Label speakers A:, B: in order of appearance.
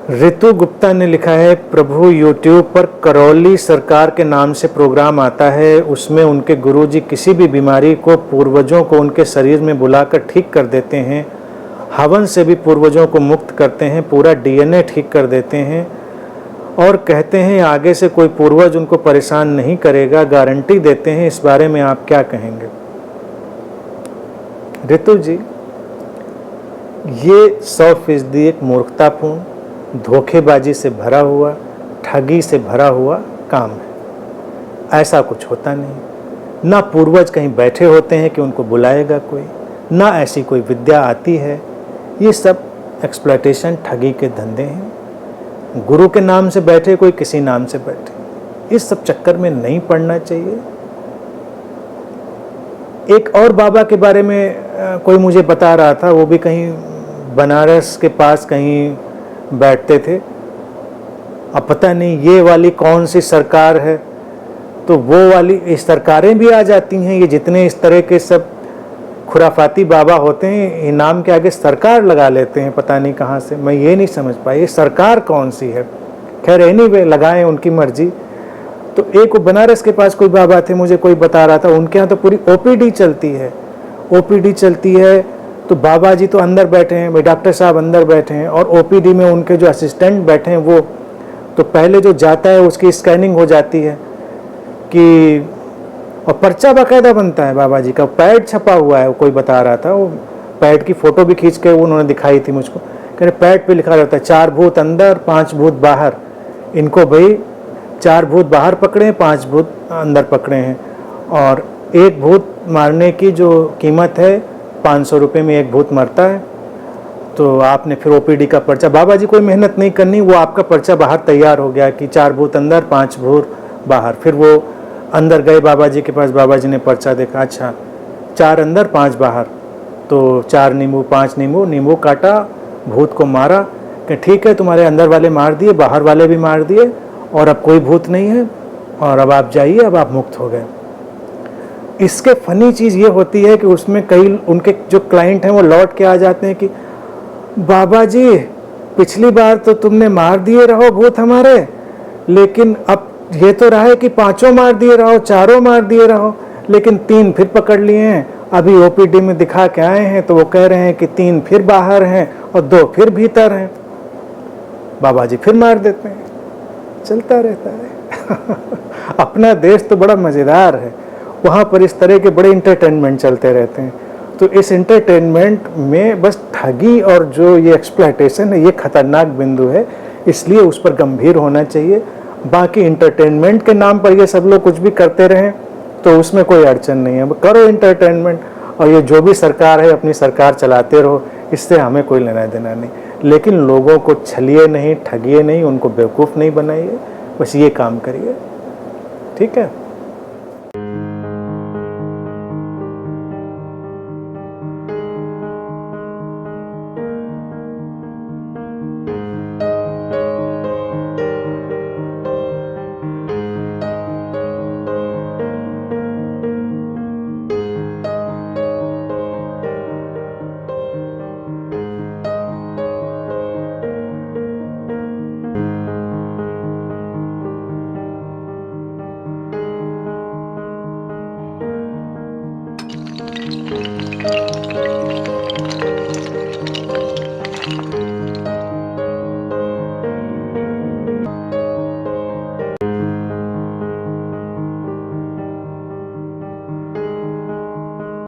A: ऋतु गुप्ता ने लिखा है, प्रभु यूट्यूब पर करौली सरकार के नाम से प्रोग्राम आता है, उसमें उनके गुरुजी किसी भी बीमारी को पूर्वजों को उनके शरीर में बुलाकर ठीक कर देते हैं, हवन से भी पूर्वजों को मुक्त करते हैं, पूरा डीएनए ठीक कर देते हैं और कहते हैं आगे से कोई पूर्वज उनको परेशान नहीं करेगा, गारंटी देते हैं। इस बारे में आप क्या कहेंगे? ऋतु जी, ये 100% एक मूर्खतापूर्ण, धोखेबाजी से भरा हुआ, ठगी से भरा हुआ काम है। ऐसा कुछ होता नहीं। ना पूर्वज कहीं बैठे होते हैं कि उनको बुलाएगा कोई, ना ऐसी कोई विद्या आती है। ये सब एक्सप्लॉयटेशन, ठगी के धंधे हैं। गुरु के नाम से बैठे, कोई किसी नाम से बैठे, इस सब चक्कर में नहीं पड़ना चाहिए। एक और बाबा के बारे में कोई मुझे बता रहा था, वो भी कहीं बनारस के पास कहीं बैठते थे। अब पता नहीं ये वाली कौन सी सरकार है, तो वो वाली सरकारें भी आ जाती हैं। ये जितने इस तरह के सब खुराफाती बाबा होते हैं, इनाम के आगे सरकार लगा लेते हैं, पता नहीं कहाँ से। मैं ये नहीं समझ पाई ये सरकार कौन सी है। खैर एनीवे, लगाएं, उनकी मर्जी। तो एक बनारस के पास कोई बाबा थे, मुझे कोई बता रहा था, उनके यहाँ तो पूरी ओपीडी चलती है। ओपीडी चलती है तो बाबा जी तो अंदर बैठे हैं, भाई डॉक्टर साहब अंदर बैठे हैं, और ओपीडी में उनके जो असिस्टेंट बैठे हैं वो तो पहले जो जाता है उसकी स्कैनिंग हो जाती है कि, और पर्चा बाकायदा बनता है बाबा जी का, पैड छपा हुआ है। वो कोई बता रहा था, वो पैड की फ़ोटो भी खींच के उन्होंने दिखाई थी मुझको। कह रहे पैड पे लिखा रहता है 4 भूत अंदर 5 भूत बाहर। इनको भाई 4 भूत बाहर पकड़े हैं, 5 भूत अंदर पकड़े हैं, और एक भूत मारने की जो कीमत है 500 रुपये में एक भूत मरता है। तो आपने फिर ओपीडी का पर्चा, बाबा जी कोई मेहनत नहीं करनी, वो आपका पर्चा बाहर तैयार हो गया कि 4 भूत अंदर 5 भूत बाहर। फिर वो अंदर गए बाबा जी के पास, बाबा जी ने पर्चा देखा, अच्छा 4 अंदर 5 बाहर, तो 4 नींबू 5 नींबू, नींबू काटा, भूत को मारा कि ठीक है तुम्हारे अंदर वाले मार दिए, बाहर वाले भी मार दिए, और अब कोई भूत नहीं है, और अब आप जाइए, अब आप मुक्त हो गए। इसके फनी चीज़ ये होती है कि उसमें कई उनके जो क्लाइंट हैं वो लौट के आ जाते हैं कि बाबा जी पिछली बार तो तुमने मार दिए रहो भूत हमारे, लेकिन अब ये तो रहा है कि 5 मार दिए रहो, 4 मार दिए रहो, लेकिन 3 फिर पकड़ लिए हैं। अभी ओपीडी में दिखा के आए हैं तो वो कह रहे हैं कि 3 फिर बाहर हैं और 2 फिर भीतर हैं। बाबा जी फिर मार देते हैं, चलता रहता है। अपना देश तो बड़ा मज़ेदार है, वहाँ पर इस तरह के बड़े इंटरटेनमेंट चलते रहते हैं। तो इस इंटरटेनमेंट में बस ठगी और जो ये एक्सप्लॉयटेशन है, ये खतरनाक बिंदु है, इसलिए उस पर गंभीर होना चाहिए। बाकी इंटरटेनमेंट के नाम पर ये सब लोग कुछ भी करते रहें तो उसमें कोई अड़चन नहीं है, करो इंटरटेनमेंट, और ये जो भी सरकार है अपनी सरकार चलाते रहो, इससे हमें कोई लेना देना नहीं। लेकिन लोगों को छलिए नहीं, ठगिए नहीं, उनको बेवकूफ़ नहीं बनाइए, बस ये काम करिए, ठीक है।